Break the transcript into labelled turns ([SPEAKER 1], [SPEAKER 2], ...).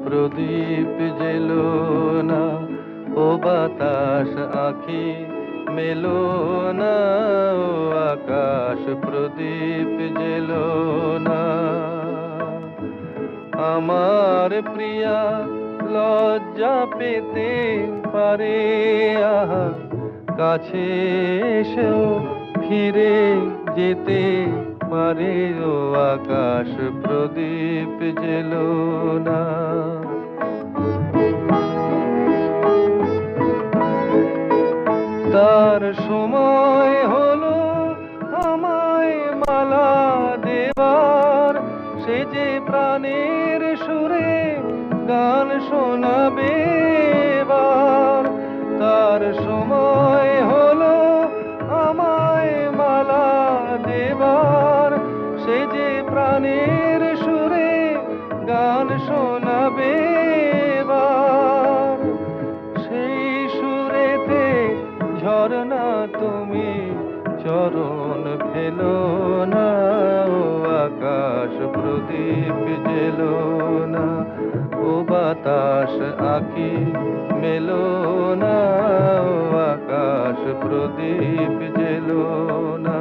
[SPEAKER 1] প্রদীপ jello না, ও বাতাস আঁখি মেলো না, ও আকাশ প্রদীপ জেলো না। আমার প্রিয়া লজ্জা পেতে পারে, আহা কাছে এসেও ফিরে যেতে পারে, ও আকাশ প্রদীপ জেলো না। তার সময় হলো আমায় মালা দেবার, সে যে প্রাণের সুরে গান শোনাবে এবার। তার সময় হলো আমায় মালা দেবার, সে যে প্রাণের সুরে গান শোনাবে এবার। সেই সুরেতে ঝরনা তুমি চরণ ফেলো না, ও আকাশ প্রদীপ জেলো না, ও বাতাস আঁখি মেলো না, ও আকাশ প্রদীপ জেলো না।